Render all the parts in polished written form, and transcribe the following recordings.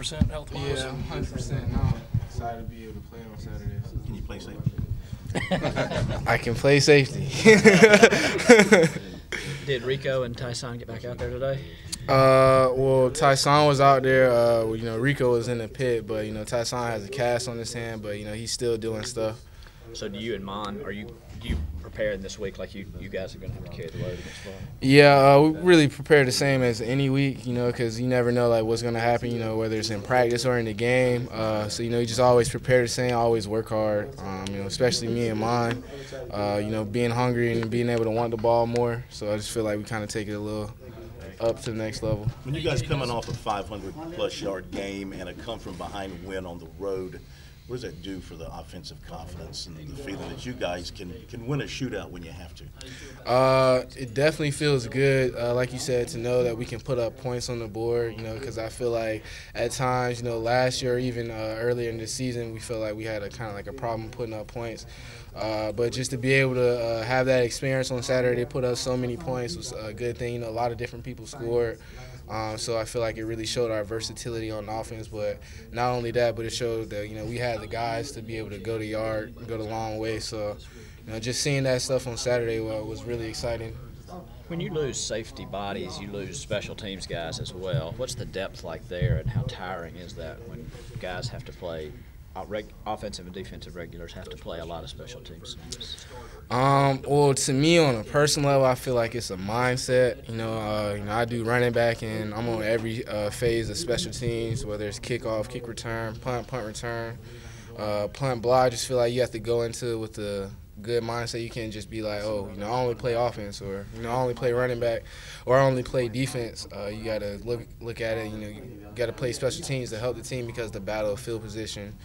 100% health-wise? Yeah, I'm 100% now. Excited to be able to play on Saturdays. Can you play safety? I can play safety. Did Rico and Tyson get back out there today? Well, Tyson was out there. Rico was in the pit, but Tyson has a cast on his hand, but he's still doing stuff. So do you and Mon, do you prepare this week like you guys are going to have to carry the load against Florida? Yeah, we really prepare the same as any week, because you never know like what's going to happen, whether it's in practice or in the game. So you just always prepare the same, always work hard. Especially me and mine. Being hungry and being able to want the ball more. So I just feel like we kind of take it a little up to the next level. When you guys coming off a 500-plus yard game and a come-from-behind win on the road, what does that do for the offensive confidence and the feeling that you guys can win a shootout when you have to? It definitely feels good, like you said, to know that we can put up points on the board, because I feel like at times, last year or even earlier in the season, we felt like we had a kind of like a problem putting up points. But just to be able to have that experience on Saturday, put up so many points was a good thing. A lot of different people scored. So I feel like it really showed our versatility on offense. But not only that, but it showed that, we had the guys to be able to go the yard, go the long way. So, just seeing that stuff on Saturday was really exciting. When you lose safety bodies, you lose special teams guys as well. What's the depth like there, and how tiring is that when guys have to play – offensive and defensive regulars have to play a lot of special teams? Well, to me, on a personal level, I feel like it's a mindset. I do running back, and I'm on every phase of special teams, whether it's kickoff, kick return, punt return, punt block. I just feel like you have to go into it with a good mindset. You can't just be like, I only play offense, or I only play running back, or I only play defense. You got to look at it. You got to play special teams to help the team, because the battle of field position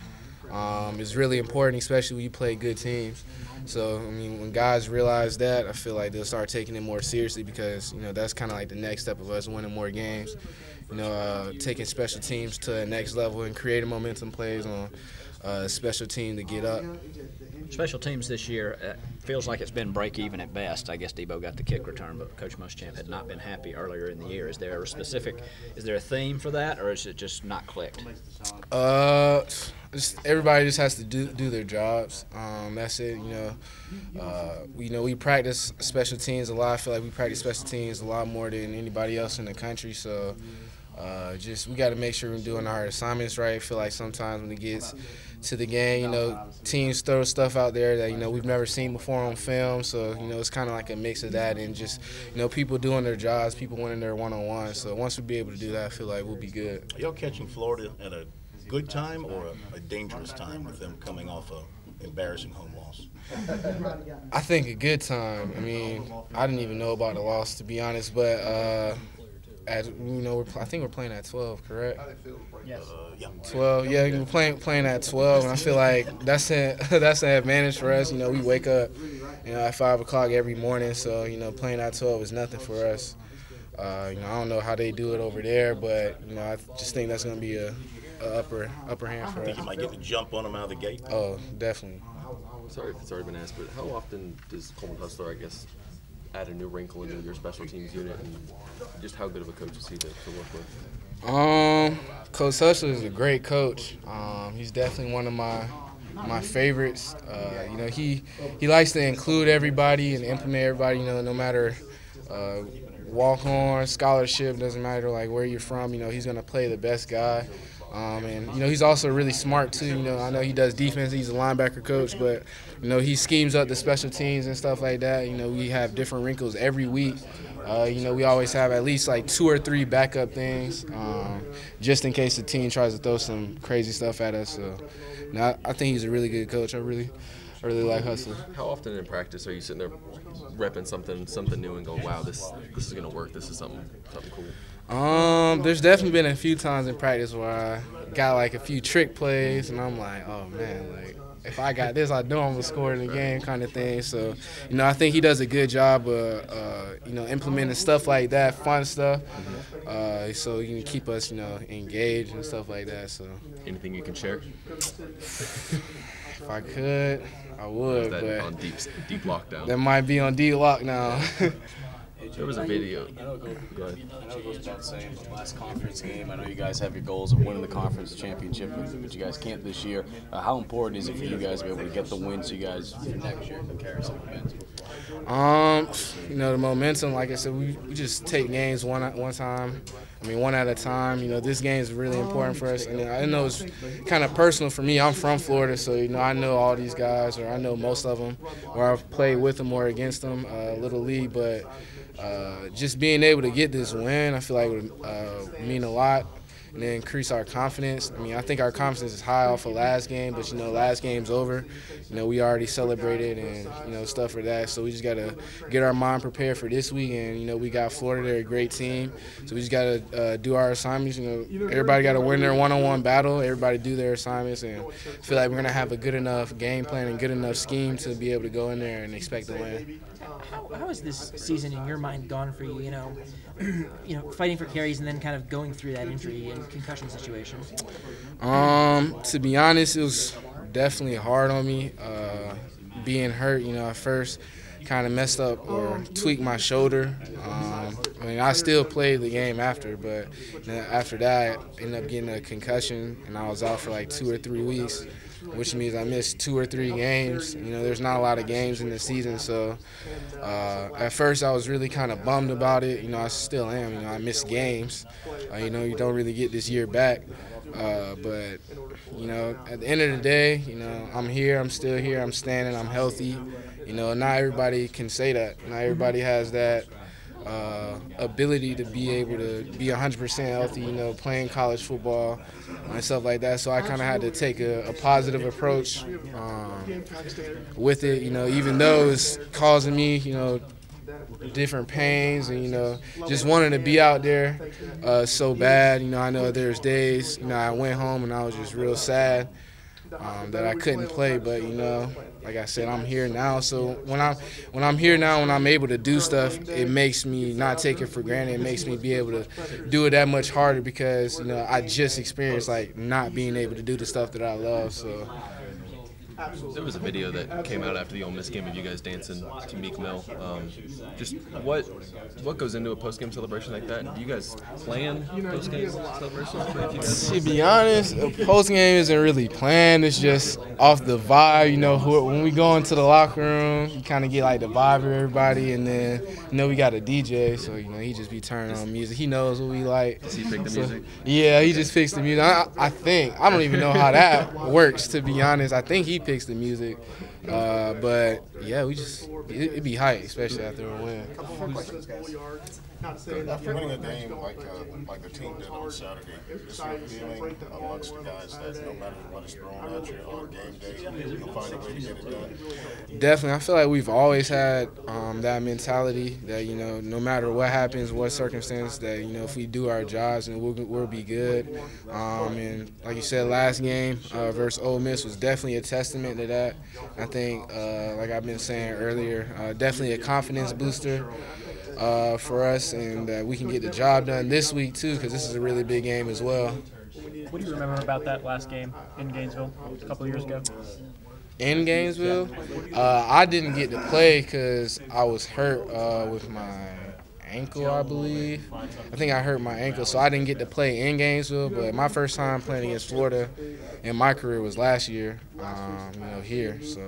is really important, especially when you play good teams. So, when guys realize that, I feel like they'll start taking it more seriously, because, that's kind of like the next step of us winning more games. Taking special teams to the next level and creating momentum plays on special team to get up. Special teams this year feels like it's been break-even at best. I guess Debo got the kick return, but Coach Muschamp had not been happy earlier in the year. Is there a theme for that, or is it just not clicked? Everybody just has to do their jobs. That's it. We practice special teams a lot. I feel like we practice special teams a lot more than anybody else in the country. So we got to make sure we're doing our assignments right. I feel like sometimes when it gets to the game, teams throw stuff out there that we've never seen before on film. So it's kind of like a mix of that, and just people doing their jobs, people winning their one-on-one. So once we be able to do that, I feel like we'll be good. Are y'all catching Florida at a good time or a dangerous time with them coming off an embarrassing home loss? I think a good time. I didn't even know about the loss, to be honest, but I think we're playing at 12, correct? Yes. Yeah. 12. Yeah, we're playing at 12, and I feel like that's an advantage for us. We wake up, at 5 o'clock every morning, so playing at 12 is nothing for us. I don't know how they do it over there, but I just think that's going to be a upper hand for us. Think you might get the jump on them out of the gate? Oh, definitely. Sorry if it's already been asked, but how often does Coleman Hustler, add a new wrinkle into your special teams unit, and just how good of a coach is he to work with? Coach Hustler is a great coach. He's definitely one of my favorites. He likes to include everybody and implement everybody. No matter walk-on, scholarship, doesn't matter where you're from. He's gonna play the best guy. And he's also really smart too. I know he does defense. He's a linebacker coach, but he schemes up the special teams and stuff like that. We have different wrinkles every week. We always have at least 2 or 3 backup things, just in case the team tries to throw some crazy stuff at us. So, I think he's a really good coach. I really like Hustler. How often in practice are you sitting there repping something new and going, wow, this is gonna work. This is something cool? There's definitely been a few times in practice where I got a few trick plays, and I'm like, oh man, if I got this, I know I'm gonna score in the game, kind of thing. So, I think he does a good job of, implementing stuff like that, fun stuff, so you can keep us, engaged and stuff like that. So, anything you can share? If I could, I would. Is that but on deep lockdown? That might be on deep lock now. There was a video. I know it Go ahead. goes without saying, but last conference game, I know you guys have your goals of winning the conference championship, but you guys can't this year. How important is it for you guys to be able to get the win so you guys for next year can carry some momentum? You know, the momentum, like I said, we just take games one at a time. You know, this game is really important for us. And I know it's kind of personal for me. I'm from Florida, so, you know, I know all these guys, or I know most of them, or I've played with them or against them, Little League. But just being able to get this win, I feel like would mean a lot. And then increase our confidence. I mean, I think our confidence is high off of last game, but, you know, last game's over. You know, we already celebrated and, you know, stuff for that. So we just got to get our mind prepared for this week. And, you know, we got Florida. They're a great team. So we just got to do our assignments. You know, everybody got to win their one-on-one battle. Everybody do their assignments. And I feel like we're going to have a good enough game plan and good enough scheme to be able to go in there and expect to win. How has this season in your mind gone for you? You know, fighting for carries and then kind of going through that injury and concussion situation. To be honest, it was definitely hard on me. Being hurt, you know, at first kind of messed up or tweaked my shoulder. I mean, I still played the game after, but after that, I ended up getting a concussion, and I was out for like 2 or 3 weeks, which means I missed 2 or 3 games. You know, there's not a lot of games in the season, so at first I was really kind of bummed about it. You know, I still am. You know, I missed games. You know, you don't really get this year back. But, you know, at the end of the day, you know, I'm here, I'm still here, I'm standing, I'm healthy. You know, not everybody can say that. Not everybody has that ability to be able to be 100% healthy, you know, playing college football and stuff like that. So I kind of had to take a positive approach with it, you know, even though it's causing me, you know, different pains and, you know, just wanting to be out there so bad. You know, I know there's days, you know, I went home and I was just real sad that I couldn't play, but, you know, like I said, I'm here now. So when I'm here now, when I'm able to do stuff, it makes me not take it for granted. It makes me be able to do it that much harder because, you know, I just experienced like not being able to do the stuff that I love. So. There was a video that came out after the Ole Miss game of you guys dancing to Meek Mill. Just what goes into a post-game celebration like that? Do you guys plan post-game celebrations? To be honest, a post-game isn't really planned. It's just off the vibe. You know, when we go into the locker room, you kind of get like the vibe of everybody, and then, you know, we got a DJ, so, you know, he just be turning on music. He knows what we like. Does he pick the music? Yeah, he just picks the music. I think. I don't even know how that works, to be honest. I think he picks the music, but yeah, it'd be hype, especially after a win. After winning a game like the team did on Saturday, is your feeling amongst the guys that no matter what is thrown at you on game day, you'll find a way to get it done? Definitely. I feel like we've always had that mentality that, you know, no matter what happens, what circumstance, that, you know, if we do our jobs, and we'll be good. And like you said, last game versus Ole Miss was definitely a testament to that. I think, like I've been saying earlier, definitely a confidence booster for us, and that we can get the job done this week too, because this is a really big game as well. What do you remember about that last game in Gainesville a couple of years ago? In Gainesville, I didn't get to play because I was hurt with my ankle, I believe. I think I hurt my ankle, so I didn't get to play in Gainesville. But my first time playing against Florida in my career was last year, you know, here. So